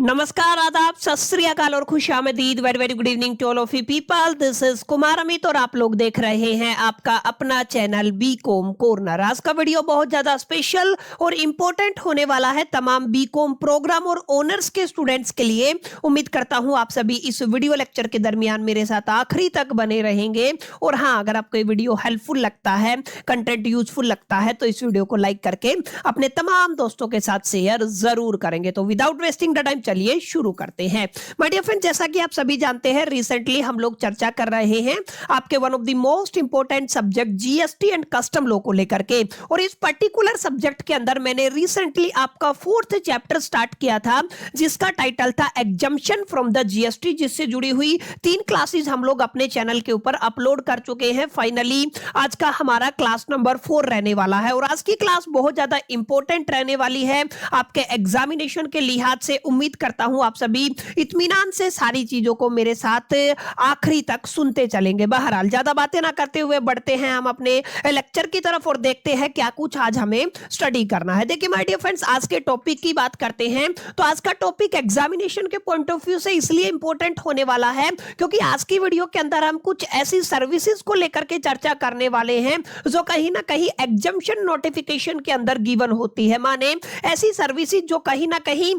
नमस्कार, आदाब, सत श्री अकाल और खुशामदीद। Very very good evening to all of you people. This is Kumar Amit और आप लोग देख रहे हैं आपका अपना चैनल बीकॉम कॉर्नर। आज का वीडियो बहुत ज्यादा स्पेशल और इंपॉर्टेंट होने वाला है तमाम बीकॉम प्रोग्राम और ऑनर्स के स्टूडेंट्स के लिए। उम्मीद करता हूं आप सभी इस वीडियो लेक्चर के दरमियान मेरे साथ आखिरी तक बने रहेंगे। और हाँ, अगर आपको ये वीडियो हेल्पफुल लगता है, कंटेंट यूजफुल लगता है, तो इस वीडियो को लाइक करके अपने तमाम दोस्तों के साथ शेयर जरूर करेंगे। तो विदाउट वेस्टिंग द टाइम चलिए शुरू करते हैं। माय डियर फ्रेंड, जैसा कि आप सभी जानते हैं, रिसेंटली हम लोग चर्चा कर रहे हैं आपके one of the most important subject GST and custom law को लेकर के। और इस पर्टिकुलर सब्जेक्ट के अंदर मैंने रिसेंटली आपका 4th चैप्टर स्टार्ट किया था, जिसका टाइटल था एग्जम्पशन फ्रॉम द जीएसटी, जिससे जुड़ी हुई 3 क्लासेस हम लोग अपने चैनल के ऊपर अपलोड कर चुके हैं। फाइनली आज का हमारा क्लास नंबर 4 रहने वाला है और आज की क्लास बहुत ज्यादा इंपॉर्टेंट रहने वाली है आपके एग्जामिनेशन के लिहाज से। उम्मीद करता हूं आप सभी इत्मीनान से सारी चीजों को मेरे साथ आखिरी तक सुनते चलेंगे। बहरहाल ज्यादा बातें ना करते हुए बढ़ते हैं हम अपने लेक्चर की तरफ और देखते हैं क्या कुछ आज हमें स्टडी करना है। देखिए माय डियर फ्रेंड्स, आज के टॉपिक की बात करते हैं तो आज का टॉपिक एग्जामिनेशन के पॉइंट ऑफ व्यू से इसलिए इंपॉर्टेंट होने वाला है क्योंकि आज की वीडियो के अंदर हम कुछ ऐसी सर्विसेज को लेकर के चर्चा करने वाले हैं जो कहीं ना कहीं एग्जम्पशन नोटिफिकेशन के अंदर गिवन होती है। माने ऐसी सर्विसेज जो कहीं ना कहीं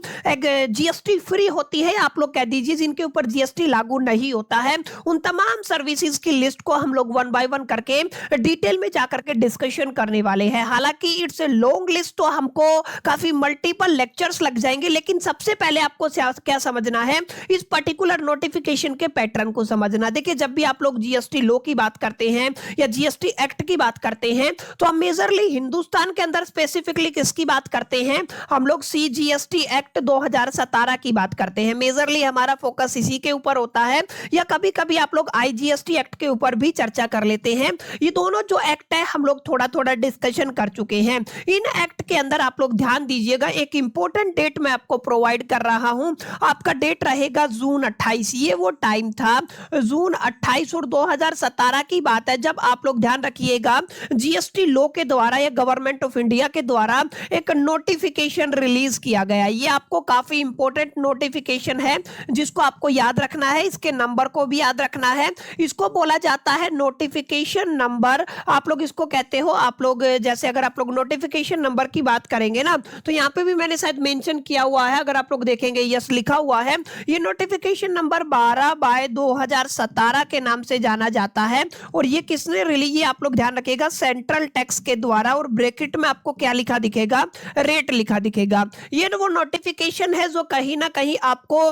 जीएसटी फ्री होती है, आप लोग कह दीजिए जिनके ऊपर जीएसटी लागू नहीं होता है। उन तमाम सर्विसेज की लिस्ट को हम लोग वन बाय वन करके डिटेल में जाकर के डिस्कशन करने वाले हैं। हालांकि इट्स ए लॉन्ग लिस्ट, तो हमको काफी मल्टीपल लेक्चर्स लग जाएंगे, लेकिन सबसे पहले आपको क्या समझना है, इस पर्टिकुलर नोटिफिकेशन के पैटर्न को समझना। देखिए, जब भी आप लोग जीएसटी लॉ की बात करते हैं या जीएसटी एक्ट की बात करते हैं तो हम मेजरली हिंदुस्तान के अंदर स्पेसिफिकली किसकी बात करते हैं, हम लोग सीजीएसटी एक्ट 2017 की बात करते हैं। मेजरली हमारा फोकस इसी के ऊपर होता है, या कभी कभी आप लोग आईजीएसटी एक्ट के ऊपर भी चर्चा कर लेते हैं। ये दोनों जो एक्ट है हम लोग थोड़ा थोड़ा डिस्कशन कर चुके हैं। इन एक्ट के अंदर आप लोग ध्यान दीजिएगा, एक इंपॉर्टेंट डेट मैं आपको प्रोवाइड कर रहा हूं। आपका डेट रहेगा जून 28। ये वो टाइम था जून 28 और 2017 की बात है, जब आप लोग ध्यान रखिएगा जीएसटी लॉ के द्वारा या गवर्नमेंट ऑफ इंडिया के द्वारा एक नोटिफिकेशन रिलीज किया गया। ये आपको काफी इंपॉर्टेंट नोटिफिकेशन है जिसको आपको याद रखना है, इसके नंबर को भी याद रखना है। इसको बोला जाता है नोटिफिकेशन नंबर। आप लोग इसको कहते हो, आप लोग जैसे अगर आप लोग नोटिफिकेशन नंबर की बात करेंगे ना, तो यहाँ पे भी मैंने शायद मेंशन किया हुआ है, अगर आप लोग देखेंगे यस लिखा हुआ है। ये नोटिफिकेशन नंबर 12/2017 के नाम से जाना जाता है। और ये किसने रिलीज, ये आप लोग ध्यान रखिएगा, सेंट्रल टैक्स के द्वारा। और ब्रैकेट में आपको क्या लिखा दिखेगा, रेट लिखा दिखेगा। ये वो नोटिफिकेशन है जो कहीं ना कहीं आपको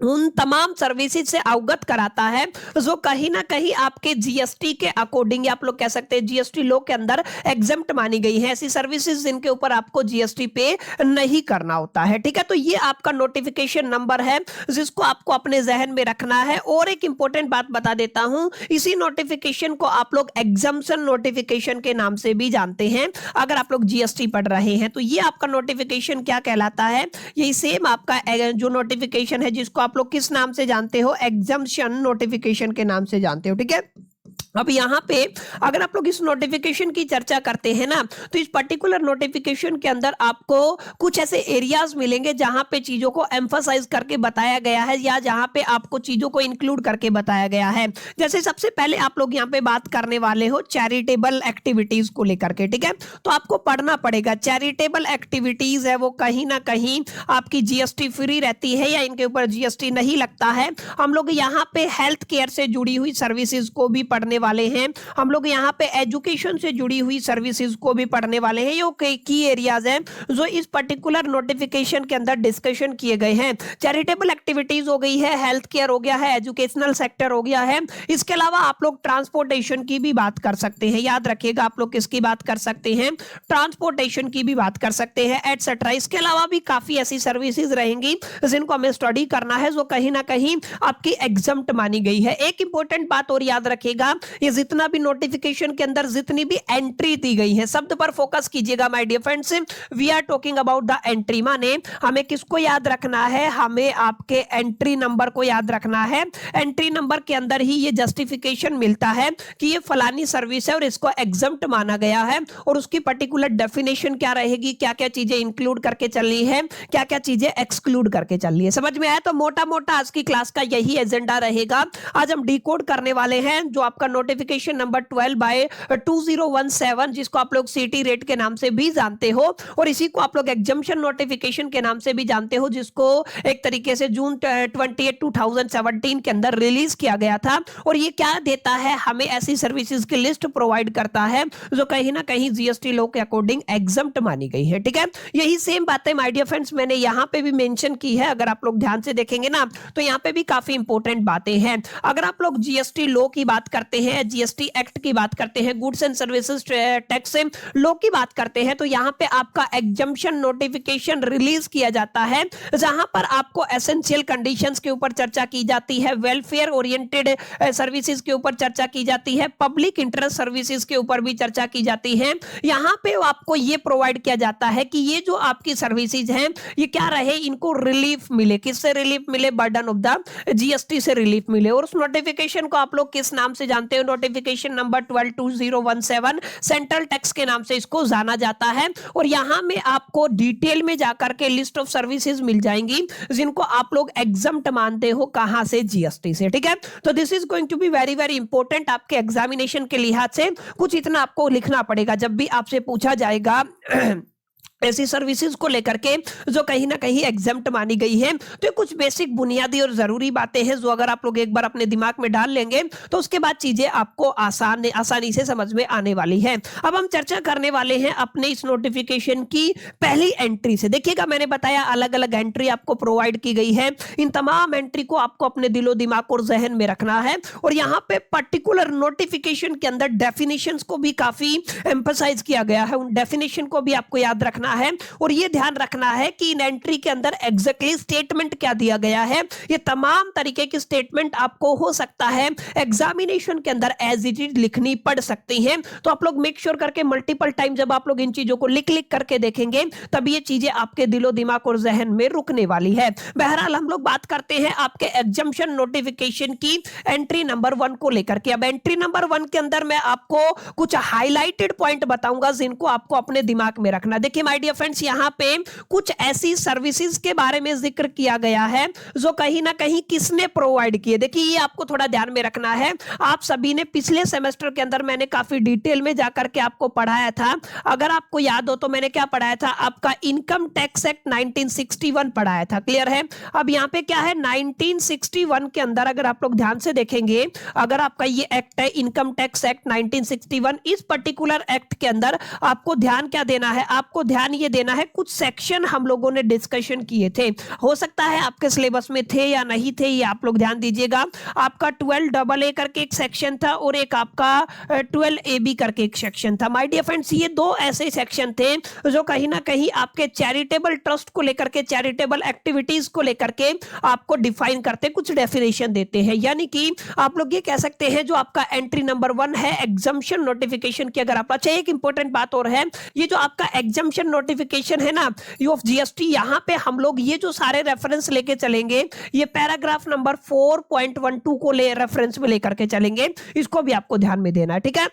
उन तमाम सर्विसेज से अवगत कराता है जो कहीं ना कहीं आपके जीएसटी के अकॉर्डिंग, आप लोग कह सकते हैं जीएसटी लॉ के अंदर एग्जम्प्ट मानी गई है। ऐसी सर्विसेज जिनके ऊपर आपको जीएसटी पे नहीं करना होता है। ठीक है, तो ये आपका नोटिफिकेशन नंबर है जिसको आपको अपने जहन में रखना है। और एक इंपॉर्टेंट बात बता देता हूं, इसी नोटिफिकेशन को आप लोग एग्जम्पशन नोटिफिकेशन के नाम से भी जानते हैं अगर आप लोग जीएसटी पढ़ रहे हैं। तो ये आपका नोटिफिकेशन क्या कहलाता है, यही सेम आपका जो नोटिफिकेशन है जिसको आप लोग किस नाम से जानते हो, एग्जम्पशन नोटिफिकेशन के नाम से जानते हो। ठीक है, अब यहाँ पे अगर आप लोग इस नोटिफिकेशन की चर्चा करते हैं ना, तो इस पर्टिकुलर नोटिफिकेशन के अंदर आपको कुछ ऐसे एरियाज मिलेंगे जहां पे चीजों को एम्फसाइज करके बताया गया है, या जहां पे आपको चीजों को इंक्लूड करके बताया गया है। जैसे सबसे पहले आप लोग यहाँ पे बात करने वाले हो चैरिटेबल एक्टिविटीज को लेकर के। ठीक है, तो आपको पढ़ना पड़ेगा चैरिटेबल एक्टिविटीज है वो कहीं ना कहीं आपकी जीएसटी फ्री रहती है या इनके ऊपर जीएसटी नहीं लगता है। हम लोग यहाँ पे हेल्थ केयर से जुड़ी हुई सर्विसेज को भी पढ़ने वाले हैं, हम लोग यहाँ पे एजुकेशन से जुड़ी हुई सर्विसेज को भी पढ़ने वाले हैं। ये की एरियाज हैं जो इस पर्टिकुलर नोटिफिकेशन के अंदर डिस्कशन किए गए हैं। चैरिटेबल एक्टिविटीज हो गई है, हेल्थ केयर हो गया है, एजुकेशनल सेक्टर हो गया है। इसके अलावा आप लोग ट्रांसपोर्टेशन की भी बात कर सकते हैं। याद रखिएगा, आप लोग किसकी बात कर सकते हैं, ट्रांसपोर्टेशन की भी बात कर सकते हैं, एटसेट्रा। इसके अलावा भी काफी ऐसी सर्विसेज रहेंगी जिनको हमें स्टडी करना है जो कहीं ना कहीं आपकी एग्जम्प्ट मानी गई है। एक इंपॉर्टेंट बात और याद रखिएगा, ये जितना भी नोटिफिकेशन के अंदर जितनी भी एंट्री दी गई है, शब्द पर फोकस कीजिएगा my dear friends. We are talking about the entry, माने हमें किसको याद रखना है, हमें आपके एंट्री नंबर को याद रखना है। एंट्री नंबर के अंदर ही ये जस्टिफिकेशन मिलता है कि ये फलानी सर्विस है और इसको एग्जम्प्ट माना गया है, और उसकी पर्टिकुलर डेफिनेशन क्या रहेगी, क्या क्या चीजें इंक्लूड करके चलनी है, क्या क्या चीजें एक्सक्लूड करके चलनी है। समझ में आया? तो मोटा मोटा आज की क्लास का यही एजेंडा रहेगा। आज हम डिकोड करने वाले हैं जो आपका नोटिफिकेशन नंबर 12/2017, जिसको आप लोग सीटी रेट के नाम से भी जानते हो, और इसी को आप लोग एग्जम्पशन नोटिफिकेशन के नाम से भी जानते हो, जिसको एक तरीके से जून 28, 2017 के अंदर रिलीज किया गया था। और ये क्या देता है, हमें ऐसी सर्विसेज की लिस्ट प्रोवाइड करता है जो कहीं ना कहीं जीएसटी लॉ के अकॉर्डिंग एग्जम्प्ट मानी गई है। ठीक है, यही सेम बातें माय डियर फ्रेंड्स मैंने यहां पे भी मेंशन की है। अगर आप लोग ध्यान से देखेंगे ना तो यहां पे भी काफी इंपॉर्टेंट बातें हैं। अगर आप लोग जीएसटी लॉ की बात करते हैं, जीएसटी एक्ट की बात करते हैं, goods and services tax law की बात करते हैं, तो यहां पे आपका एग्जम्पशन नोटिफिकेशन रिलीज किया जाता है, जहां पर आपको एसेंशियल कंडीशंस के ऊपर चर्चा की जाती है, वेलफेयर ओरिएंटेड सर्विसेज के ऊपर चर्चा की जाती है, पब्लिक इंटरेस्ट सर्विसेज के ऊपर भी चर्चा की जाती है। यहां पे आपको ये प्रोवाइड किया जाता है कि ये जो आपकी सर्विसेज हैं ये क्या रहे, इनको रिलीफ मिले। किससे रिलीफ मिले? बर्डन ऑफ द जीएसटी से रिलीफ मिले। और उस नोटिफिकेशन को आप लोग किस नाम से जानते हो? नोटिफिकेशन नंबर 12/2017 सेंट्रल टैक्स के नाम से इसको जाना जाता है। और यहां में आपको डिटेल में जाकर के लिस्ट ऑफ सर्विसेज मिल जाएंगी जिनको आप लोग एग्जम्प्ट मानते हो, कहां से? जीएसटी से। ठीक है, तो this is going to be very very important. आपके एग्जामिनेशन के लिहाज से कुछ इतना आपको लिखना पड़ेगा जब भी आपसे पूछा जाएगा ऐसी सर्विसेज को लेकर के जो कहीं ना कहीं एग्जम्प्ट मानी गई है। तो ये कुछ बेसिक बुनियादी और जरूरी बातें हैं जो अगर आप लोग एक बार अपने दिमाग में डाल लेंगे तो उसके बाद चीजें आपको आसानी से समझ में आने वाली है। अब हम चर्चा करने वाले हैं अपने इस नोटिफिकेशन की पहली एंट्री से। देखिएगा, मैंने बताया अलग अलग एंट्री आपको प्रोवाइड की गई है। इन तमाम एंट्री को आपको अपने दिलो दिमाग और जहन में रखना है। और यहाँ पे पर्टिकुलर नोटिफिकेशन के अंदर डेफिनेशंस को भी काफी एम्फसाइज किया गया है, उन डेफिनेशन को भी आपको याद रखना है। और यह ध्यान रखना है कि इन एंट्री के अंदर एग्जैक्टली स्टेटमेंट क्या दिया गया है। ये तमाम तरीके की स्टेटमेंट आपको हो सकता है एग्जामिनेशन के अंदर एज इट इज लिखनी पड़ सकती है। तो आप लोग मेक श्योर करके मल्टीपल टाइम जब आप लोग इन चीजों को लिख लिख करके देखेंगे तब ये चीजें आपके दिलो दिमाग और जहन में रुकने वाली है। बहरहाल हम लोग बात करते हैं आपके एग्जम्पशन नोटिफिकेशन की एंट्री नंबर 1 को लेकर के। अब एंट्री नंबर 1 के अंदर मैं आपको कुछ हाईलाइटेड पॉइंट बताऊंगा जिनको आपको अपने दिमाग में रखना। देखिए माय डियर फ्रेंड्स, यहां पे कुछ ऐसी सर्विसेज के बारे में जिक्र किया गया है जो कहीं ना कहीं किसने प्रोवाइड किए। देखिए ये आपको थोड़ा ध्यान में रखना है। आप सभी ने पिछले सेमेस्टर के अंदर मैंने काफी डिटेल में जाकर के आपको पढ़ाया था। अगर आपको याद हो तो मैंने क्या पढ़ाया था, आपका इनकम टैक्स एक्ट 1961 पढ़ाया था। क्लियर है? अब यहां पे क्या है, 1961 के अंदर अगर आप लोग ध्यान से देखेंगे, अगर आपका ये एक्ट है इनकम टैक्स एक्ट 1961, इस पर्टिकुलर एक्ट के अंदर आपको ध्यान क्या देना है? आपको ध्यान ये देना है, कुछ सेक्शन हम लोगों ने डिस्कशन किए थे। हो सकता है आपके सिलेबस में थे या नहीं थे, ये आप लोग ध्यान दीजिएगा। आपका 12AA करके एक सेक्शन था और एक आपका 12AB करके एक सेक्शन था। माय डियर फ्रेंड्स, ये दो ऐसे सेक्शन थे जो कहीं ना कहीं आपके चैरिटेबल ट्रस्ट को लेकर के, चैरिटेबल एक्टिविटीज को लेकर के आपको डिफाइन करते, कुछ डेफिनेशन देते हैं। यानी कि आप लोग ये कह सकते हैं जो आपका एंट्री नंबर 1 है एग्जम्पशन नोटिफिकेशन की, अगर आप अच्छा, एक इंपॉर्टेंट बात और है, ये जो आपका एग्जम्पशन नोटिफिकेशन है ना ऑफ जीएसटी, यहां पे हम लोग ये जो सारे रेफरेंस लेके चलेंगे, ये पैराग्राफ नंबर 4.12 को ले रेफरेंस में लेकर के चलेंगे। इसको भी आपको ध्यान में देना है। ठीक है,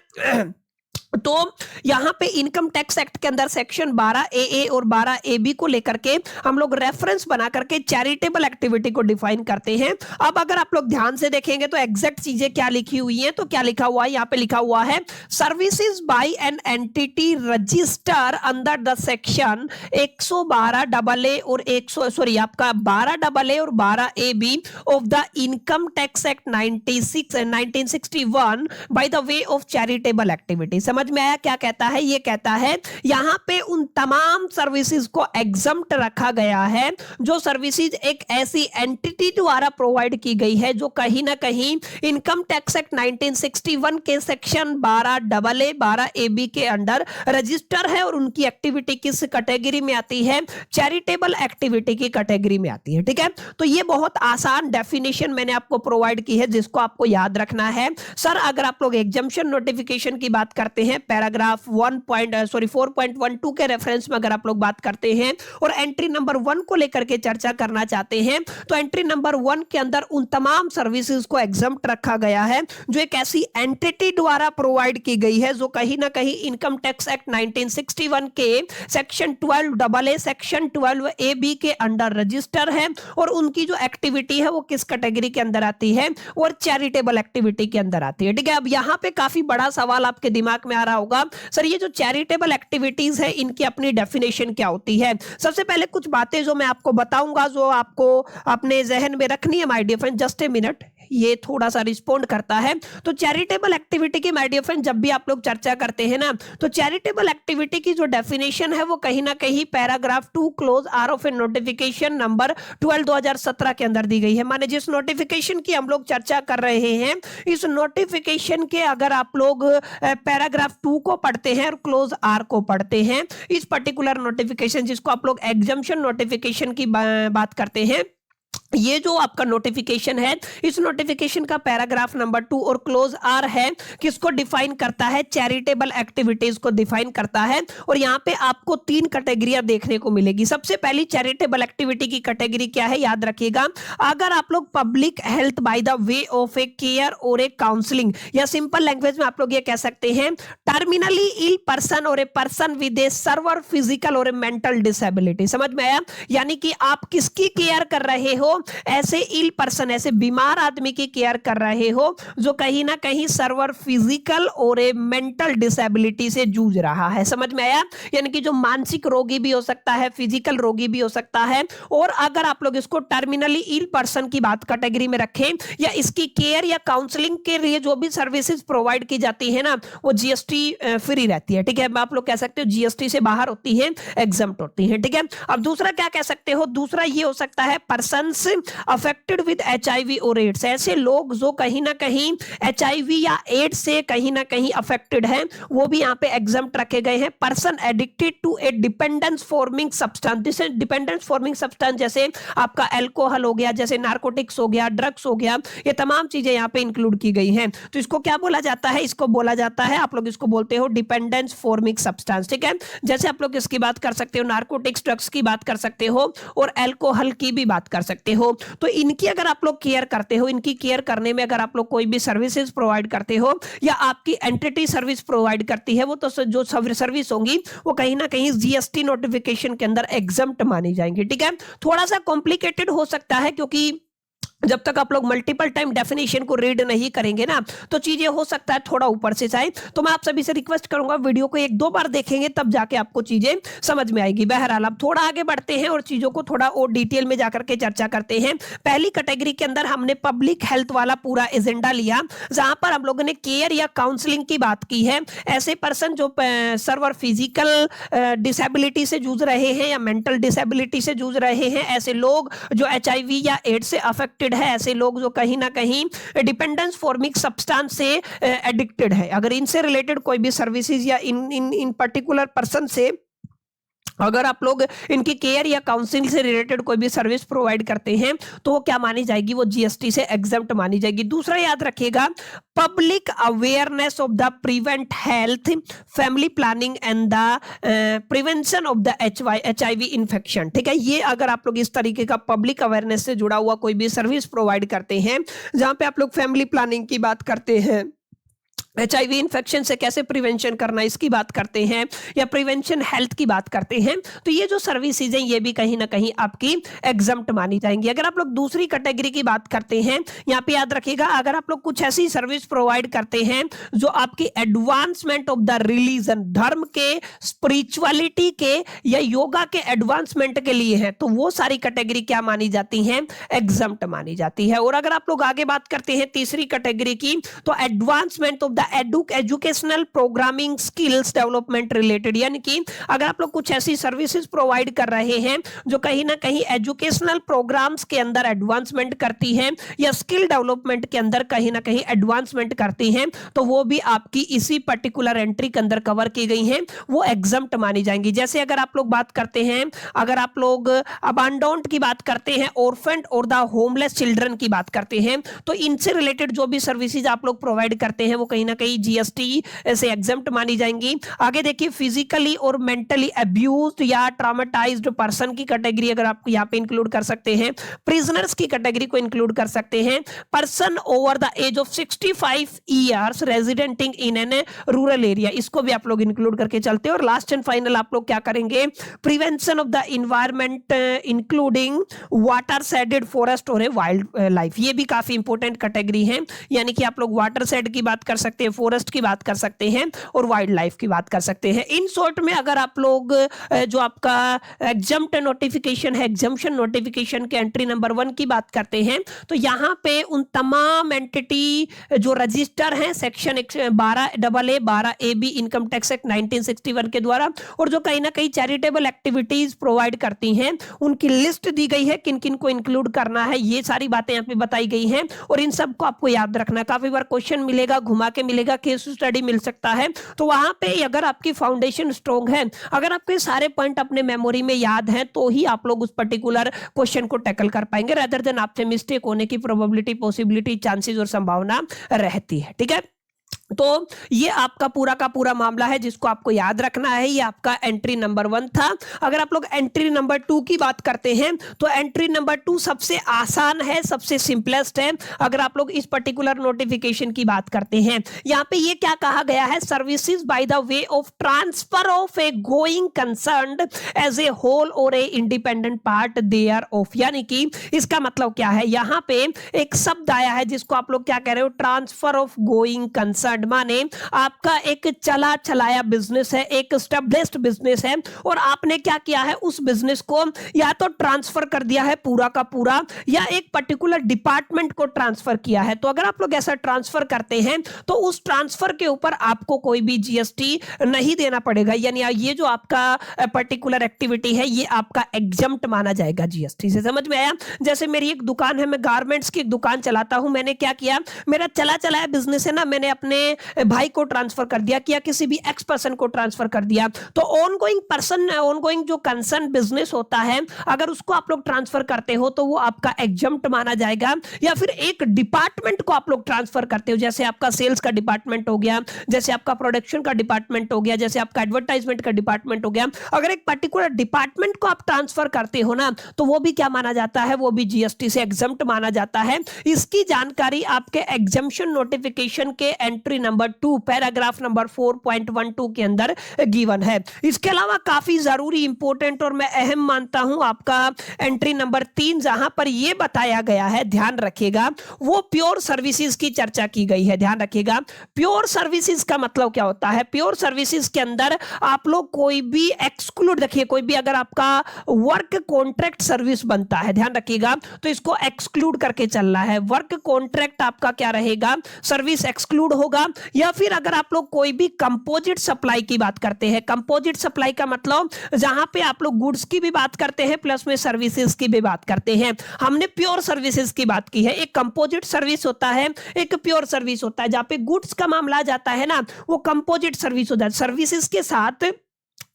तो यहां पे इनकम टैक्स एक्ट के अंदर सेक्शन 12AA और 12AB को लेकर के हम लोग रेफरेंस बना करके चैरिटेबल एक्टिविटी को डिफाइन करते हैं। अब अगर आप लोग ध्यान से देखेंगे तो एग्जैक्ट चीजें क्या लिखी हुई हैं, तो क्या लिखा हुआ है, यहां पे लिखा हुआ है services bye an entity register under the section 112AA और 12AA और 12AB of the income tax act 1961 bye the way of charitable activity. समझ समझ में आया क्या कहता है? ये कहता है यहां पे उन तमाम सर्विसेज को एग्जम्प्ट रखा गया है जो सर्विसेज एक ऐसी एंटिटी द्वारा प्रोवाइड की गई है जो कहीं ना कहीं इनकम टैक्स एक्ट 1961 के सेक्शन 12A 12AB के अंडर रजिस्टर है और उनकी एक्टिविटी किस कैटेगरी में आती है? चैरिटेबल एक्टिविटी की कैटेगरी में आती है। ठीक है, तो ये बहुत आसान डेफिनेशन मैंने आपको प्रोवाइड की है जिसको आपको याद रखना है। सर अगर आप लोग एग्जम्पशन नोटिफिकेशन की बात करते हैं, पैराग्राफ 4.12 के रेफरेंस में अगर आप लोग बात करते हैं और एंट्री नंबर 1 को लेकर के चर्चा करना चाहते हैं, तो एंट्री नंबर 1 के अंदर उन तमाम सर्विसेज को एग्जम्प्ट रखा गया है जो एक ऐसी एंटिटी द्वारा प्रोवाइड की गई है जो कहीं ना कहीं इनकम टैक्स एक्ट 1961 के सेक्शन 12AA सेक्शन 12AB के अंडर रजिस्टर है और उनकी जो एक्टिविटी है वो किस कैटेगरी के अंदर आती है? और चैरिटेबल एक्टिविटी के अंदर आती है। ठीक है, अब यहां पे काफी बड़ा सवाल आपके दिमाग में आ रहा होगा, सर ये जो चैरिटेबल एक्टिविटीज है इनकी अपनी डेफिनेशन क्या होती है? सबसे पहले कुछ बातें जो मैं आपको बताऊंगा जो आपको अपने जहन में रखनी है my dear friend. Just a minute, ये थोड़ा सा रिस्पोंड करता है। तो चैरिटेबल एक्टिविटी की माय डियर फ्रेंड जब भी आप लोग चर्चा करते हैं ना, तो चैरिटेबल एक्टिविटी की जो डेफिनेशन है वो कहीं ना कहीं paragraph 2 close or of a notification number 12 2017 के अंदर दी गई है। माने जिस नोटिफिकेशन की हम लोग चर्चा कर रहे हैं, इस नोटिफिकेशन के अगर आप लोग पैराग्राफ 2 को पढ़ते हैं और क्लोज आर को पढ़ते हैं, इस पर्टिकुलर नोटिफिकेशन जिसको आप लोग एग्जम्पशन नोटिफिकेशन की बात करते हैं, ये जो आपका नोटिफिकेशन है, इस नोटिफिकेशन का पैराग्राफ नंबर 2 और क्लोज आर है किसको डिफाइन करता है? चैरिटेबल एक्टिविटीज को डिफाइन करता है। और यहां पे आपको 3 कैटेगरियां देखने को मिलेगी। सबसे पहली चैरिटेबल एक्टिविटी की कैटेगरी क्या है? याद रखिएगा, अगर आप लोग public health bye the way of A care और ए काउंसलिंग, या सिंपल लैंग्वेज में आप लोग ये कह सकते हैं टर्मिनली इल पर्सन और a person with A server physical और ए मेंटल डिसेबिलिटी। समझ में आया? यानी कि आप किसकी केयर कर रहे हो? ऐसे इल पर्सन, ऐसे बीमार आदमी की केयर कर रहे हो जो कहीं ना कहीं सर्वर फिजिकल और ए मेंटल डिसेबिलिटी से जूझ रहा है। समझ में आया? यानी कि जो मानसिक रोगी भी हो सकता है, फिजिकल रोगी भी हो सकता है। और अगर आप लोग इसको टर्मिनली इल पर्सन की बात कैटेगरी में रखें, या इसकी केयर या काउंसलिंग के लिए जो भी सर्विसेज प्रोवाइड की जाती है ना, वो जीएसटी फ्री रहती है। ठीक है, आप लोग कह सकते हो जीएसटी से बाहर होती है, एग्जम्प्ट होती है। ठीक है, अब दूसरा क्या कह सकते हो? दूसरा ये हो सकता है पर्सन अफेक्टेड विद एचआईवी और एड्स। ऐसे लोग जो कहीं ना कहीं एचआईवी या एड्स से कहीं ना कहीं अफेक्टेड हैं, वो भी यहाँ पे एग्जम्प्ट रखे गए हैं। Person addicted to a dependence forming substance, जैसे डिपेंडेंस फॉर्मिंग सब्सटेंस जैसे आपका अल्कोहल हो गया, जैसे नार्कोटिक्स हो गया, ड्रग्स हो गया, ये तमाम चीजें यहाँ पे इंक्लूड की गई हैं। तो इसको क्या बोला जाता है? इसको बोला जाता है, आप लोग इसको बोलते हो डिपेंडेंस फॉर्मिंग सब्सटेंस। ठीक है, जैसे आप लोग इसकी बात कर सकते हो, नार्कोटिक्स ड्रग्स की बात कर सकते हो और अल्कोहल की भी बात कर सकते हो। तो इनकी अगर आप लोग केयर करते हो, इनकी केयर करने में अगर आप लोग कोई भी सर्विसेज प्रोवाइड करते हो या आपकी एंटिटी सर्विस प्रोवाइड करती है, वो तो जो सर्विस होंगी वो कहीं ना कहीं जीएसटी नोटिफिकेशन के अंदर एग्जम्प्ट मानी जाएंगी। ठीक है, थोड़ा सा कॉम्प्लिकेटेड हो सकता है क्योंकि जब तक आप लोग मल्टीपल टाइम डेफिनेशन को रीड नहीं करेंगे ना, तो चीजें हो सकता है थोड़ा ऊपर से जाए। तो मैं आप सभी से रिक्वेस्ट करूंगा, वीडियो को 1-2 बार देखेंगे तब जाके आपको चीजें समझ में आएगी। बहरहाल अब थोड़ा आगे बढ़ते हैं और चीजों को थोड़ा और डिटेल में जाकर के चर्चा करते हैं। पहली कैटेगरी के अंदर हमने पब्लिक हेल्थ वाला पूरा एजेंडा लिया, जहां पर हम लोगों ने केयर या काउंसलिंग की बात की है। ऐसे पर्सन जो सर्वर फिजिकल डिसेबिलिटी से जूझ रहे हैं या मेंटल डिसेबिलिटी से जूझ रहे हैं, ऐसे लोग जो एचआईवी या एड्स से अफेक्टेड है, ऐसे लोग जो कहीं ना कहीं डिपेंडेंस फॉर्मिंग सब्सटेंस से एडिक्टेड है, अगर इनसे रिलेटेड कोई भी सर्विसेज या इन पर्टिकुलर पर्सन से अगर आप लोग इनकी केयर या काउंसलिंग से रिलेटेड कोई भी सर्विस प्रोवाइड करते हैं, तो वो क्या मानी जाएगी? वो जीएसटी से एग्जम्प्ट मानी जाएगी। दूसरा याद रखिएगा, public awareness of the prevent health, family planning and the prevention of the HIV infection. ठीक है, ये अगर आप लोग इस तरीके का पब्लिक अवेयरनेस से जुड़ा हुआ कोई भी सर्विस प्रोवाइड करते हैं, जहां पे आप लोग फैमिली प्लानिंग की बात करते हैं, एचआईवी इन्फेक्शन से कैसे प्रिवेंशन करना इसकी बात करते हैं, या प्रिवेंशन हेल्थ की बात करते हैं, तो ये जो सर्विसेज हैं ये भी कहीं ना कहीं आपकी एग्जम्प्ट मानी जाएंगी। अगर आप लोग दूसरी कैटेगरी की बात करते हैं, यहाँ पे याद रखिएगा, अगर आप लोग कुछ ऐसी सर्विस प्रोवाइड करते हैं जो आपकी एडवांसमेंट ऑफ द रिलीजन, धर्म के, स्पिरिचुअलिटी के या योगा के एडवांसमेंट के लिए है, तो वो सारी कैटेगरी क्या मानी जाती है? एग्जम्प्ट मानी जाती है। और अगर आप लोग आगे बात करते हैं तीसरी कैटेगरी की, तो advancement of the the educational programming skills development related, यानी कि अगर आप लोग कुछ ऐसी सर्विसेज प्रोवाइड कर रहे हैं जो कहीं ना कहीं एजुकेशनल प्रोग्राम्स के अंदर एडवांसमेंट करती हैं या स्किल डेवलपमेंट के अंदर कहीं ना कहीं एडवांसमेंट करती हैं, तो वो भी आपकी इसी पर्टिकुलर एंट्री के अंदर कवर की गई हैं, वो एग्जम्प्ट मानी जाएंगी। जैसे अगर आप लोग बात करते हैं, अगर आप लोग अबांडोन्ड की बात करते हैं, ऑर्फेंड और द होमलेस चिल्ड्रन की बात करते हैं, तो इनसे रिलेटेड जो भी सर्विसेज आप लोग प्रोवाइड करते हैं वो कहीं ना कहीं जीएसटी से एग्जम्प्ट मानी जाएंगी। आगे देखिए, फिजिकली और मेंटली अब्यूज्ड या ट्रॉमेटाइज्ड पर्सन की कैटेगरी अगर आप यहाँ पे इंक्लूड कर सकते हैं, प्रिजनर्स की कैटेगरी को इंक्लूड कर सकते हैं, person over the age of 65 years residenting in an rural area, इसको भी आप लोग इंक्लूड करके चलते हैं। और लास्ट एंड फाइनल आप लोग क्या करेंगे, prevention of the environment including water shaded forest और वाइल्ड लाइफ, ये भी काफी इंपॉर्टेंट कैटेगरी है, यानी कि आप लोग वाटर शेड की बात कर सकते हैं, फॉरेस्ट की बात कर सकते हैं और वाइल्ड लाइफ की बात कर सकते हैं। इन शॉर्ट में अगर आप लोग जो आपका एग्जम्प्ट नोटिफिकेशन है, एग्जम्पशन नोटिफिकेशन के एंट्री नंबर 1 की बात करते हैं, तो यहाँ पे उन तमाम एंटिटी जो रजिस्टर हैं section 12A income tax act 1961 के द्वारा, और जो कहीं ना कहीं चैरिटेबल एक्टिविटीज प्रोवाइड करती हैं, उनकी लिस्ट दी गई है, किन किन को इंक्लूड करना है, ये सारी बातें यहाँ पे बताई गई हैं। और इन सबको आपको याद रखना, काफी बार क्वेश्चन मिलेगा, घुमा के मिलेगा, केस स्टडी मिल सकता है, तो वहां पे अगर आपकी फाउंडेशन स्ट्रॉन्ग है, अगर आपके सारे पॉइंट अपने मेमोरी में याद हैं, तो ही आप लोग उस पर्टिकुलर क्वेश्चन को टैकल कर पाएंगे, रेदर देन आपसे मिस्टेक होने की प्रोबेबिलिटी, पॉसिबिलिटी, चांसेस और संभावना रहती है। ठीक है, तो ये आपका पूरा का पूरा मामला है जिसको आपको याद रखना है। ये आपका एंट्री नंबर 1 था। अगर आप लोग एंट्री नंबर 2 की बात करते हैं, तो एंट्री नंबर 2 सबसे आसान है, सबसे सिंपलेस्ट है। अगर आप लोग इस पर्टिकुलर नोटिफिकेशन की बात करते हैं, यहाँ पे ये क्या कहा गया है, services by the way of transfer of a going concerned as a whole और a independent part thereof, यानी कि इसका मतलब क्या है, यहाँ पे एक शब्द आया है जिसको आप लोग क्या कह रहे हो, ट्रांसफर ऑफ गोइंग कंसर्न, माने आपका एक चला चलाया बिजनेस है, एक एस्टैब्लिश्ड बिजनेस है, और आपने क्या किया है, उस बिजनेस को या तो ट्रांसफर कर दिया है पूरा का पूरा, या एक पर्टिकुलर डिपार्टमेंट को ट्रांसफर किया है। तो अगर आप लोग ऐसा ट्रांसफर करते हैं, तो उस ट्रांसफर के ऊपर आपको कोई भी जीएसटी नहीं देना पड़ेगा, यानी ये जो आपका पर्टिकुलर एक्टिविटी है, ये आपका एग्जम्प्ट माना जाएगा जीएसटी से। समझ में आया? जैसे मेरी एक दुकान है, मैं गारमेंट्स की एक दुकान चलाता हूं, मैंने क्या किया, मेरा चला चलाया बिजनेस है ना, मैंने अपने भाई को ट्रांसफर कर दिया, किया किसी भी एक्स पर्सन को ट्रांसफर कर दिया, तो ऑनगोइंग पर्सन, ऑनगोइंग जो कंसर्न बिजनेस होता है, अगर उसको आप लोग ट्रांसफर करते हो तो वो आपका एग्जम्प्ट माना जाएगा। या फिर एक डिपार्टमेंट को आप लोग ट्रांसफर करते हो, जैसे आपका सेल्स का डिपार्टमेंट हो गया, जैसे आपका प्रोडक्शन का डिपार्टमेंट हो गया, जैसे आपका एडवर्टाइजमेंट का डिपार्टमेंट हो गया, अगर एक पर्टिकुलर डिपार्टमेंट को आप ट्रांसफर करते हो ना, तो वो भी क्या माना जाता है, वो भी जीएसटी से एग्जम्प्ट माना जाता है। इसकी जानकारी आपके एग्जम्पशन नोटिफिकेशन के एंट्री नंबर 2 पैराग्राफ नंबर 4.12 के अंदर गिवन है। इसके अलावा काफी जरूरी, इंपॉर्टेंट और मैं अहम मानता हूं आपका एंट्री नंबर 3, जहां पर यह बताया गया है, ध्यान रखिएगा, वो प्योर सर्विसेज की चर्चा की गई है। ध्यान रखिएगा, प्योर सर्विसेज का मतलब क्या होता है, प्योर सर्विसेज के अंदर आप लोग कोई भी एक्सक्लूड, देखिए कोई भी अगर आपका वर्क कॉन्ट्रैक्ट सर्विस बनता है, ध्यान रखिएगा, तो इसको एक्सक्लूड करके चलना है। वर्क कॉन्ट्रैक्ट आपका क्या रहेगा, सर्विस एक्सक्लूड होगा। या फिर अगर आप लोग कोई भी कंपोजिट सप्लाई की बात करते हैं, कंपोजिट सप्लाई का मतलब जहां पे आप लोग गुड्स की भी बात करते हैं प्लस में सर्विसेज की भी बात करते हैं। हमने प्योर सर्विसेज की बात की है, एक कंपोजिट सर्विस होता है, एक प्योर सर्विस होता है। जहां पे गुड्स का मामला आ जाता है ना, वो कंपोजिट सर्विस होता है, सर्विसेज के साथ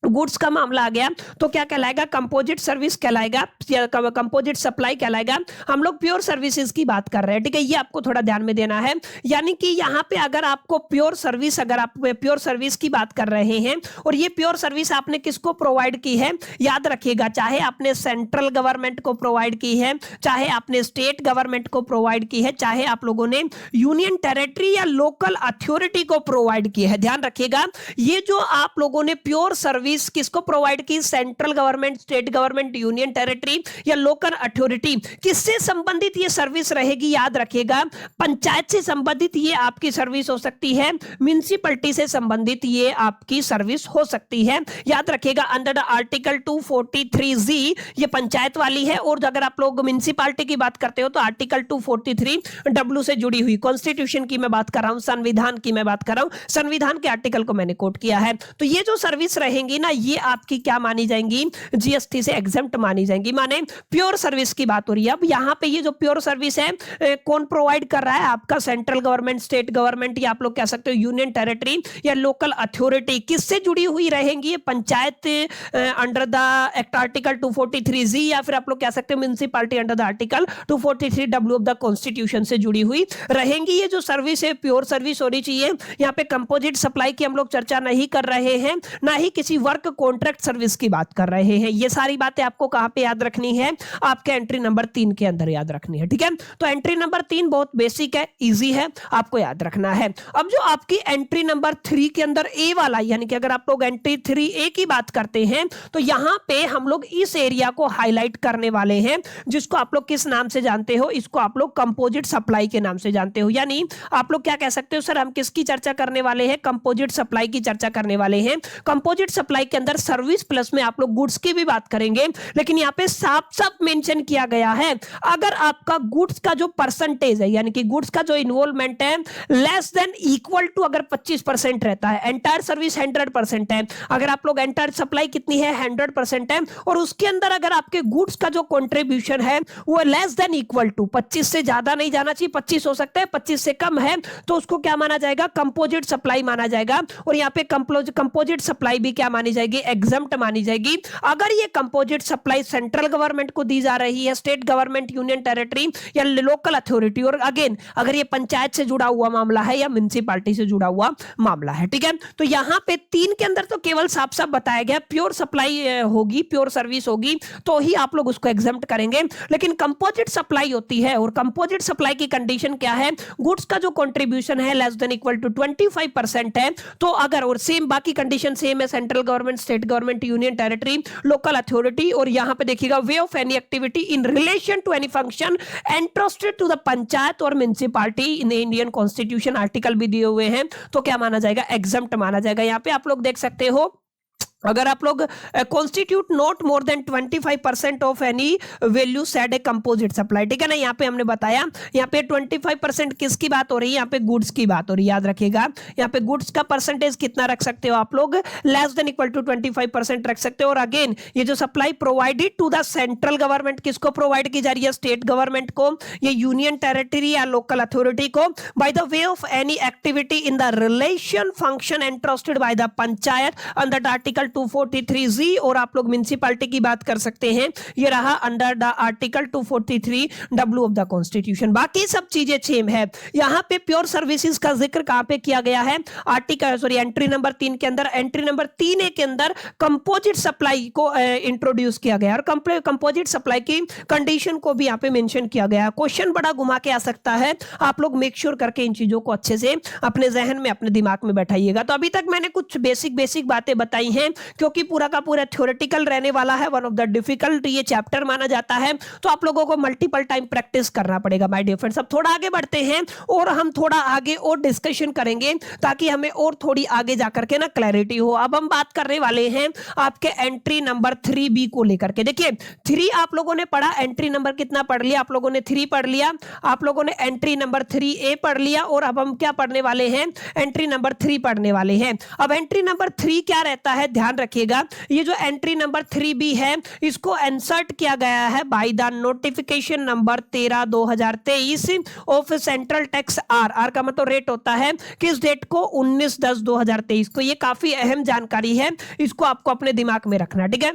गुड्स का मामला आ गया तो क्या कहलाएगा, कंपोजिट सर्विस कहलाएगा या कंपोजिट सप्लाई कहलाएगा। हम लोग प्योर सर्विसेज की बात कर रहे हैं, ठीक है, ये आपको थोड़ा ध्यान में देना है। यानी कि यहाँ पे अगर आपको प्योर सर्विस, अगर आप प्योर सर्विस की बात कर रहे हैं और ये प्योर सर्विस आपने किसको प्रोवाइड की है, याद रखिएगा, चाहे आपने सेंट्रल गवर्नमेंट को प्रोवाइड की है, चाहे आपने स्टेट गवर्नमेंट को प्रोवाइड की है, चाहे आप लोगों ने यूनियन टेरिटरी या लोकल अथॉरिटी को प्रोवाइड की है, ध्यान रखिएगा, ये जो आप लोगों ने प्योर सर्विस सर्विस किसको प्रोवाइड की, central government, state government, union territory या लोकल अथॉरिटी, किससे संबंधित ये सर्विस रहेगी, याद रखिएगा पंचायत से संबंधित ये आपकी सर्विस हो सकती है, म्युनिसिपैलिटी से संबंधित ये आपकी सर्विस हो सकती है। याद रखिएगा अंडर द आर्टिकल 243 जी ये पंचायत वाली है, और अगर आप लोग म्युनिसिपैलिटी की बात करते हो तो आर्टिकल 243 डब्ल्यू से जुड़ी हुई, कॉन्स्टिट्यूशन की मैं बात कर रहा हूं, संविधान की मैं बात कर रहा हूं, संविधान के आर्टिकल को मैंने कोट किया है। तो ये जो सर्विस रहेंगी ना ये आपकी क्या मानी जाएंगी, जीएसटी से एग्जम्प्ट मानी जाएंगी, माने प्योर सर्विस की बात हो रही है। अब यहां पे ये जो प्योर सर्विस है कौन प्रोवाइड कर रहा है, आपका सेंट्रल गवर्नमेंट, स्टेट गवर्नमेंट, या आप लोग कह सकते हो यूनियन टेरिटरी या लोकल अथॉरिटी, किससे जुड़ी हुई रहेंगी, panchayat under the act article 243 जी, या फिर आप लोग कह सकते हो municipality under the article 243 W of the constitution से जुड़ी हुई रहेंगी। ये जो सर्विस है प्योर सर्विस होनी चाहिए। यहाँ पे कंपोजिट सप्लाई की हम लोग चर्चा नहीं कर रहे हैं, ना ही किसी वर्क कॉन्ट्रैक्ट सर्विस की बात कर रहे हैं। ये सारी बातें आपको कहां पे याद रखनी है, आपके एंट्री नंबर 3 के अंदर याद रखनी है, ठीक है। तो एंट्री नंबर 3 बहुत बेसिक है, इजी है, आपको याद रखना है। अब जो आपकी एंट्री नंबर 3 के अंदर ए वाला, यानी कि अगर आप लोग एंट्री 3A की बात करते हैं तो यहां पे हम लोग इस एरिया को हाईलाइट करने वाले हैं, जिसको आप लोग किस नाम से जानते हो, इसको आप लोग कंपोजिट सप्लाई के नाम से जानते हो। यानी आप लोग क्या कह सकते हो, सर हम किसकी चर्चा करने वाले हैं, कंपोजिट सप्लाई की चर्चा करने वाले हैं। कंपोजिट सप्लाई के अंदर सर्विस प्लस में आप लोग गुड्स की भी बात करेंगे, लेकिन यहाँ पे साफ साफ मेंशन किया गया है अगर आपका गुड्स का जो परसेंटेज है, यानी कि गुड्स का जो इन्वॉल्वमेंट है लेस देन इक्वल टू अगर 25% रहता है, एंटायर सर्विस 100% है, अगर आप लोग एंटायर सप्लाई कितनी है 100% है, और उसके अंदर अगर आपके गुड्स का जो कंट्रीब्यूशन है वो लेस देन इक्वल टू 25 से ज्यादा नहीं जाना चाहिए, 25 हो सकता है, 25 से कम है तो उसको क्या माना जाएगा, कंपोजिट सप्लाई माना जाएगा। और यहाँ पे कंपोजिट सप्लाई भी क्या मानी जाएगी, एग्जम्प्ट मानी जाएगी। अगर ये कंपोजिट सप्लाई सेंट्रल गवर्नमेंट को दी जा रही है, स्टेट गवर्नमेंट, यूनियन टेरिटरी या लोकल अथॉरिटी, और अगेन अगर ये पंचायत से जुड़ा हुआ मामला है या म्युनिसिपैलिटी से जुड़ा हुआ मामला है, ठीक है। तो यहाँ पे 3 के अंदर तो केवल साफ साफ बताया गया प्योर सप्लाई होगी, प्योर सर्विस होगी तो ही आप लोग उसको एग्जम्प्ट करेंगे। लेकिन कंपोजिट सप्लाई होती है, और कंपोजिट सप्लाई की कंडीशन क्या है, गुड्स का जो कंट्रीब्यूशन है लेस देन इक्वल टू 25% है। तो अगर, और सेम बाकी कंडीशन सेम है, central government, state government, union territory, local authority, और यहां पे देखिएगा way of any activity in relation to any function entrusted to the panchayat और municipality in Indian constitution, article भी दिए हुए हैं, तो क्या माना जाएगा, एग्जम्प्ट माना जाएगा। यहाँ पे आप लोग देख सकते हो अगर आप लोग constitute not more than 25% of any value said a composite supply, ठीक है ना। यहाँ पे हमने बताया, यहाँ पे 25% किसकी बात हो रही है, यहाँ पे गुड्स की बात हो रही है, याद रखिएगा। यहाँ पे गुड्स का परसेंटेज कितना रख सकते हो आप लोग, लेस देन इक्वल टू 25% रख सकते हो। और अगेन ये जो supply provided to the central government, किसको प्रोवाइड की जा रही है, स्टेट गवर्नमेंट को, ये यूनियन टेरिटरी या लोकल अथॉरिटी को, by the way of any activity in the relation function entrusted by the panchayat under article 243 G. और आप लोग म्युनिसिपैलिटी की बात कर सकते हैं, ये रहा under the article 243 W of the constitution. बाकी सब चीजें सेम है। यहां पे प्योर सर्विसेज का जिक्र कहां पे किया गया है, आर्टिकल सॉरी एंट्री नंबर 3 के अंदर, एंट्री नंबर 3A के अंदर कंपोजिट सप्लाई को इंट्रोड्यूस किया गया, और कंपोजिट सप्लाई की कंडीशन को भी यहां पे मेंशन किया गया। क्वेश्चन बड़ा घुमा के आ सकता है, आप लोग मेक श्योर करके इन चीजों को अच्छे से अपने जहन में, अपने दिमाग में बैठाइएगा। तो अभी तक मैंने कुछ बेसिक बातें बताई हैं, क्योंकि पूरा का पूरा थ्योरेटिकल रहने वाला है, वन ऑफ द डिफिकल्ट ये चैप्टर माना जाता है, तो आप लोगों को मल्टीपल टाइम प्रैक्टिस करना पड़ेगा माय डियर फ्रेंड्स। अब थोड़ा आगे बढ़ते हैं और हम थोड़ा आगे और डिस्कशन करेंगे, ताकि हमें और थोड़ी आगे जाकर के ना क्लैरिटी हो। अब हम बात करने वाले हैं आपके एंट्री नंबर 3B को लेकर के। देखिए 3 आप लोगों ने पढ़ा, एंट्री नंबर कितना पढ़ लिया आप लोगों ने, 3 पढ़ लिया, आप लोगों ने एंट्री नंबर 3A पढ़ लिया, और अब हम क्या पढ़ने वाले हैं, एंट्री नंबर 3 पढ़ने वाले हैं। अब एंट्री नंबर 3 क्या रहता है, ध्यान रखिएगा, ये जो एंट्री नंबर 3B है इसको इंसर्ट किया गया है by the notification number 13/2023 of central tax R का मतलब रेट होता है किस डेट को, 19/10/2023 को। ये काफी अहम जानकारी है, इसको आपको अपने दिमाग में रखना, ठीक है।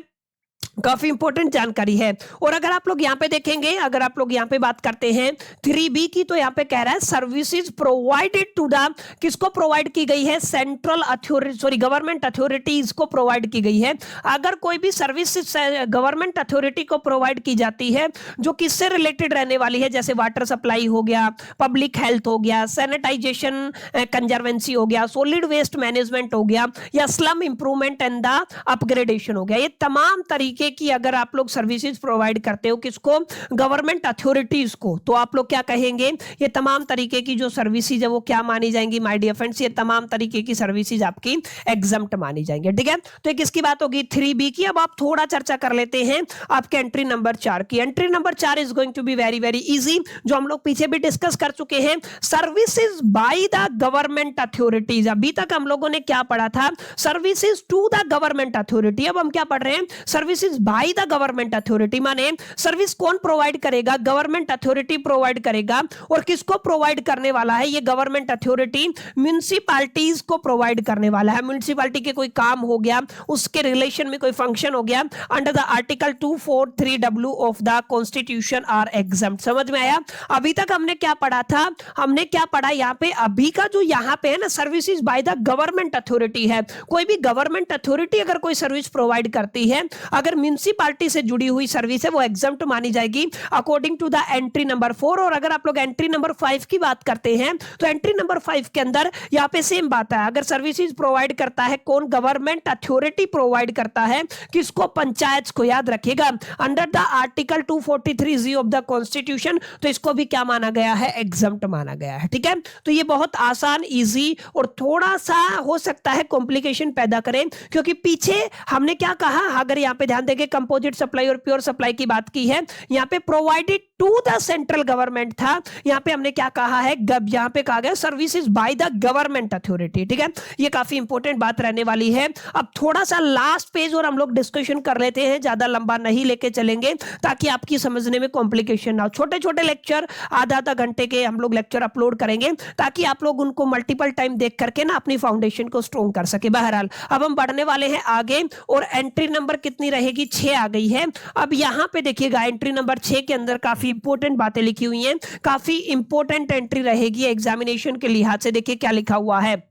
काफी इंपॉर्टेंट जानकारी है। और अगर आप लोग यहाँ पे देखेंगे, अगर आप लोग यहाँ पे बात करते हैं 3B की, तो यहाँ पे कह रहा है सर्विसेज प्रोवाइडेड टू द, किसको प्रोवाइड की गई है, central authority, sorry government authorities को प्रोवाइड की गई है। अगर कोई भी सर्विसेज गवर्नमेंट अथॉरिटी को प्रोवाइड की जाती है जो किससे रिलेटेड रहने वाली है, जैसे वाटर सप्लाई हो गया, पब्लिक हेल्थ हो गया, सैनिटाइजेशन कंजर्वेंसी हो गया, सॉलिड वेस्ट मैनेजमेंट हो गया, या slum improvement and the upgradation हो गया, ये तमाम तरीके की अगर आप लोग सर्विसेज प्रोवाइड करते हो किसको, गवर्नमेंट अथॉरिटीज को, तो आप लोग क्या कहेंगे, ये तमाम तरीके की जो सर्विसेज है वो क्या मानी जाएंगी माय डियर फ्रेंड्स, ये तमाम तरीके की सर्विसेज आपकी एग्जम्प्ट मानी जाएंगे। ठीक है, तो एक इसकी बात होगी 3B की। अब आप थोड़ा चर्चा कर लेते हैं आपके एंट्री नंबर 4 की। Entry number 4 is going to be very very easy, जो हम लोग पीछे भी डिस्कस कर चुके हैं, services by the government authorities. अभी तक हम लोगों ने क्या पढ़ा था, services to the government authority. अब हम क्या पढ़ रहे हैं, services by the government authority, माने सर्विस कौन प्रोवाइड करेगा, गवर्नमेंट अथॉरिटी प्रोवाइड करेगा। और किसको प्रोवाइड करने वाला है ये गवर्नमेंट अथॉरिटी, म्युनिसिपैलिटीज को प्रोवाइड करने वाला है। म्युनिसिपैलिटी के कोई काम हो गया, उसके रिलेशन में कोई फंक्शन हो गया, under the article 243W of the constitution are exempt. समझ में आया? अभी तक हमने क्या पढ़ा था, हमने क्या पढ़ा यहाँ पे, अभी का जो यहाँ पे है ना services by the government authority है, कोई भी गवर्नमेंट अथॉरिटी अगर कोई सर्विस प्रोवाइड करती है, अगर म्युनिसिपैलिटी से जुड़ी हुई सर्विस है वो एग्जम्प्ट मानी जाएगी according to the entry number 4। और अगर आप लोग एंट्री नंबर 5 की बात करते हैं तो एंट्री नंबर 5 के अंदर यहाँ पे सेम बात है, अगर सर्विसेज प्रोवाइड करता है कौन, गवर्नमेंट अथॉरिटी प्रोवाइड करता है किसको, पंचायत को, याद रखिएगा under the article 243G of the constitution, तो इसको भी क्या माना गया है, एग्जम्प्ट माना गया है। ठीक है, तो ये बहुत आसान, इजी और थोड़ा सा हो सकता है कॉम्प्लिकेशन पैदा करें, क्योंकि पीछे हमने क्या कहा, अगर यहाँ पे ध्यान देंगे कंपोजिट सप्लाई और प्योर सप्लाई की बात की है, यहाँ पे provided to the central government था, यहाँ पे हमने क्या कहा है, यहाँ पे कहा गया services by the government authority. ठीक है, ये काफी इंपॉर्टेंट बात रहने वाली है। अब थोड़ा सा लास्ट पेज और हम लोग डिस्कशन कर लेते हैं, ज्यादा लंबा नहीं लेके चलेंगे ताकि आपकी समझने में कॉम्प्लिकेशन ना हो। छोटे छोटे लेक्चर आधा आधा घंटे के हम लोग लेक्चर अपलोड करेंगे ताकि आप लोग उनको मल्टीपल टाइम देख करके ना अपनी फाउंडेशन को स्ट्रॉन्ग कर सके। बहरहाल अब हम बढ़ने वाले हैं आगे, और एंट्री नंबर कितनी रहेगी, 6 आ गई है। अब यहां पे देखिएगा एंट्री नंबर 6 के अंदर काफी इंपॉर्टेंट बातें लिखी हुई हैं, काफी इंपॉर्टेंट एंट्री रहेगी एग्जामिनेशन के लिहाज से। देखिए क्या लिखा हुआ है,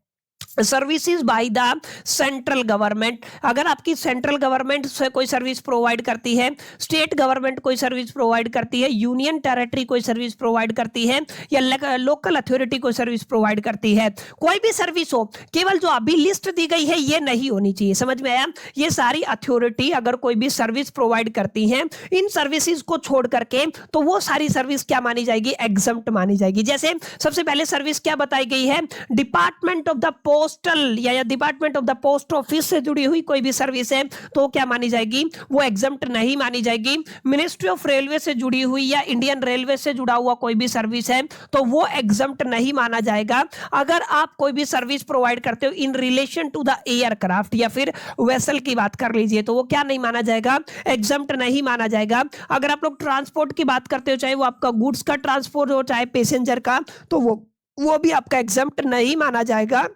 services by the central government. अगर आपकी सेंट्रल गवर्नमेंट से कोई सर्विस प्रोवाइड करती है, स्टेट गवर्नमेंट कोई सर्विस प्रोवाइड करती है, यूनियन टेरिटरी कोई सर्विस प्रोवाइड करती है, या लोकल अथॉरिटी कोई सर्विस प्रोवाइड करती है, कोई भी सर्विस हो, केवल जो अभी लिस्ट दी गई है ये नहीं होनी चाहिए। समझ में आया? ये सारी अथॉरिटी अगर कोई भी सर्विस प्रोवाइड करती है, इन सर्विसेज को छोड़ करके तो वो सारी सर्विस क्या मानी जाएगी, एग्जम्प्ट मानी जाएगी। जैसे सबसे पहले सर्विस क्या बताई गई है, डिपार्टमेंट ऑफ द पोस्टल या department of the post office से जुड़ी हुई कोई भी सर्विस है तो क्या मानी जाएगी, वो एग्जम्प्ट नहीं मानी जाएगी। मिनिस्ट्री ऑफ रेलवे से जुड़ी हुई या इंडियन रेलवे से जुड़ा हुआ कोई भी सर्विस है तो वो एग्जम्प्ट नहीं माना जाएगा। अगर आप कोई भी सर्विस प्रोवाइड करते हो in relation to the aircraft या फिर वेसल की बात कर लीजिए तो वो क्या नहीं माना जाएगा, एग्जम्प्ट नहीं माना जाएगा। अगर आप लोग ट्रांसपोर्ट की बात करते हो, चाहे वो आपका गुड्स का ट्रांसपोर्ट हो चाहे पैसेंजर का, तो वो भी आपका एग्जम्प्ट नहीं माना जाएगा।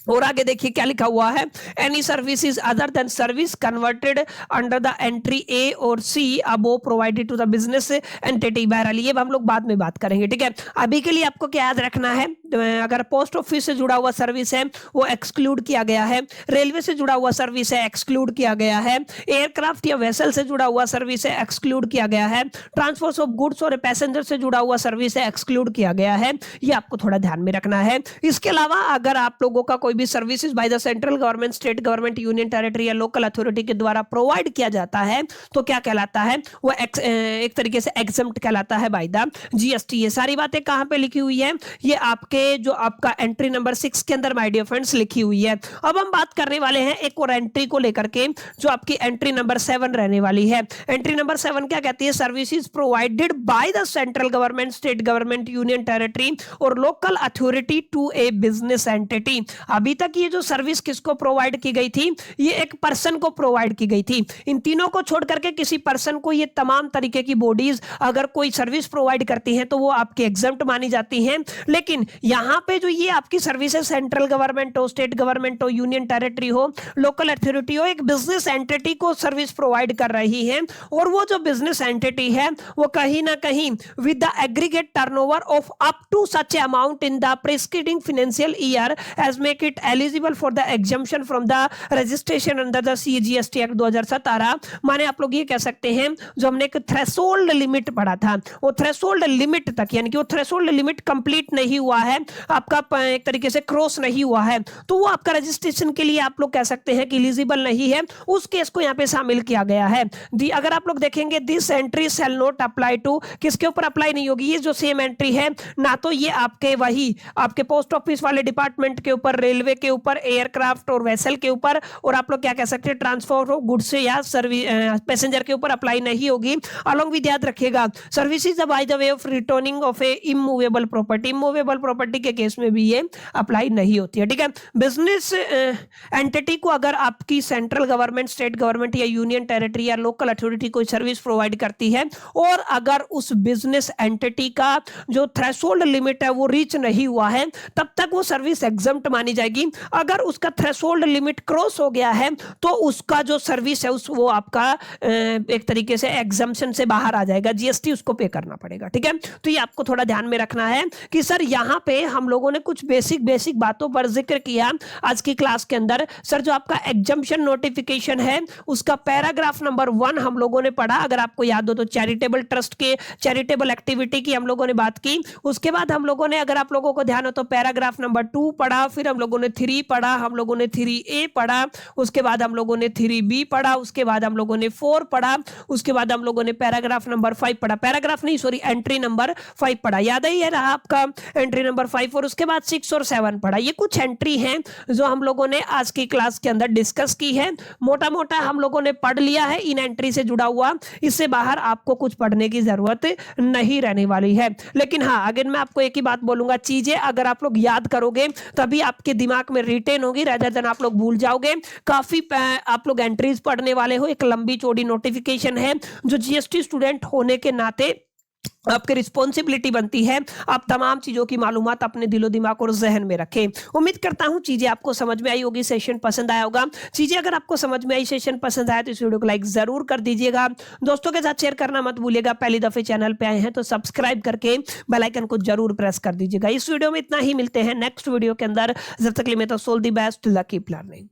और आगे देखिए क्या लिखा हुआ है, any services other than service converted under the entry a और C above provided to the business entity. बहरहाल ये हम लोग बाद में बात करेंगे। ठीक है, अभी के लिए आपको क्या याद रखना है, अगर पोस्ट ऑफिस से जुड़ा हुआ सर्विस है वो एक्सक्लूड किया गया है, रेलवे से जुड़ा हुआ सर्विस है एक्सक्लूड किया गया है, एयरक्राफ्ट या वेसल से जुड़ा हुआ सर्विस है एक्सक्लूड किया गया है, ट्रांसपोर्ट ऑफ गुड्स और पैसेंजर से जुड़ा हुआ सर्विस है एक्सक्लूड किया गया है। ये आपको थोड़ा ध्यान में रखना है। इसके अलावा अगर आप लोगों का कोई भी services by the central government, state government, union territory या लोकल अथॉरिटी के द्वारा प्रोवाइड किया जाता है तो क्या कहलाता है, वो एक तरीके से एग्जम्प्ट कहलाता है बाय द जीएसटी। ये सारी बातें कहां पे लिखी हुई है, ये आपके जो आपका एंट्री नंबर 6 के अंदर माय डियर फ्रेंड्स लिखी हुई है। अब हम बात करने वाले हैं एक और एंट्री को लेकर के जो आपकी एंट्री नंबर 7 रहने वाली है। एंट्री नंबर 7 क्या कहती है, services provided by the central government, state government, union territory और local authority to a business entity. अभी तक ये जो सर्विस किसको प्रोवाइड की गई थी, ये एक पर्सन को प्रोवाइड की गई थी। इन तीनों को छोड़ करके किसी पर्सन को ये तमाम तरीके की बॉडीज अगर कोई सर्विस प्रोवाइड करती हैं तो वो आपके एग्जम्प्ट मानी जाती हैं। लेकिन यहाँ पे जो ये आपकी सर्विसेज सेंट्रल गवर्नमेंट हो, स्टेट गवर्नमेंट हो, यूनियन टेरिटरी हो, लोकल अथॉरिटी हो, एक बिजनेस एंटिटी को सर्विस प्रोवाइड कर रही है, और वो जो बिजनेस एंटिटी है वो कहीं ना कहीं with the aggregate turnover of up to such amount in the prescribing financial year as make it eligible for the exemption from the registration under the CGST act 2017। माने आप लोग ये कह सकते हैं, जो हमने एक थ्रेशोल्ड लिमिट पढ़ा था, वो थ्रेशोल्ड लिमिट तक, यानी कि वो थ्रेशोल्ड लिमिट कंप्लीट नहीं हुआ है, आपका एक तरीके से क्रॉस नहीं हुआ है, तो वो आपका रजिस्ट्रेशन के लिए आप लोग कह सकते हैं कि एलिजिबल नहीं है। उस केस को यहाँ पे शामिल किया गया है। अगर आप लोग देखेंगे this entry shall not apply to, किसके ऊपर अप्लाई नहीं होगी, ये जो सेम एंट्री है ना, तो ये आपके वही आपके पोस्ट ऑफिस वाले डिपार्टमेंट के ऊपर, रेलवे के ऊपर, एयरक्राफ्ट और वेसल के ऊपर, और आप लोग क्या कह सकते हैं ट्रांसपोर्ट ऑफ गुड्स या सर्विस पैसेंजर के ऊपर अप्लाई नहीं होगी। अलॉन्ग विद याद रखिएगा services by the way of returning of A immovable property, immovable property के केस में भी ये अप्लाई नहीं होती है। ठीक है, बिजनेस एंटिटी को अगर आपकी सेंट्रल गवर्नमेंट, स्टेट गवर्नमेंट या यूनियन टेरिटरी या लोकल अथॉरिटी कोई सर्विस प्रोवाइड करती है, और अगर उस बिजनेस एंटिटी का जो थ्रेशोल्ड लिमिट है वो रीच नहीं हुआ है, तब तक वो सर्विस एग्जम्प्ट मानी जाएगी। अगर उसका थ्रेशोल्ड लिमिट क्रॉस हो गया है तो उसका जो सर्विस है वो आपका एक तरीके से एग्जम्पशन से बाहर आ जाएगा, जीएसटी उसको पे करना पड़ेगा। ठीक है, तो ये आपको थोड़ा ध्यान में रखना है कि सर यहाँ पे हम लोगों ने कुछ बेसिक बातों पर जिक्र किया आज की क्लास के अंदर। सर जो आपका एग्जम्पशन नोटिफिकेशन है उसका पैराग्राफ नंबर 1 हम लोगों ने पढ़ा, अगर आपको याद हो तो चैरिटेबल ट्रस्ट के चैरिटेबल एक्टिविटी की हम लोगों ने बात की। उसके बाद हम लोगों ने, अगर आप लोगों को ध्यान हो तो पैराग्राफ नंबर 2 पढ़ा, फिर हम लोगों ने 3 पढ़ा, हम लोगों ने 3A पढ़ा, उसके बाद हम लोगों ने 3B पढ़ा, उसके बाद हम लोगों ने 4 पढ़ा, उसके बाद हम लोगों ने पैराग्राफ नंबर 5 पढ़ा, पैराग्राफ नहीं सॉरी एंट्री नंबर 5 पढ़ा, याद है ये रहा आपका एंट्री नंबर 5, और उसके बाद 6 और 7 पढ़ा। ये कुछ एंट्री हैं जो हम लोगों ने आज की क्लास के अंदर डिस्कस की है, मोटा मोटा हम लोगों ने पढ़ लिया है इन एंट्री से जुड़ा हुआ, इससे बाहर आपको कुछ पढ़ने की जरूरत नहीं रहने वाली है। लेकिन हाँ, अगर मैं आपको एक ही बात बोलूंगा, चीजें अगर आप लोग याद करोगे तभी आपके दिमाग में रिटेन होगी, रादर देन आप लोग भूल जाओगे। काफी आप लोग एंट्रीज पढ़ने वाले हो, एक लंबी चौड़ी नोटिफिकेशन है जो जीएसटी स्टूडेंट होने के नाते आपकी रिस्पॉन्सिबिलिटी बनती है, आप तमाम चीजों की मालूमात अपने दिलो दिमाग और जहन में रखें। उम्मीद करता हूं चीजें आपको समझ में आई होगी, सेशन पसंद आया होगा। चीजें अगर आपको समझ में आई, सेशन पसंद आया तो इस वीडियो को लाइक जरूर कर दीजिएगा, दोस्तों के साथ शेयर करना मत भूलिएगा। पहली दफे चैनल पे आए हैं तो सब्सक्राइब करके बेल आइकन को जरूर प्रेस कर दीजिएगा। इस वीडियो में इतना ही, मिलते हैं नेक्स्ट वीडियो के अंदर, जब तक के लिए मैं तो so all the best, lucky learning.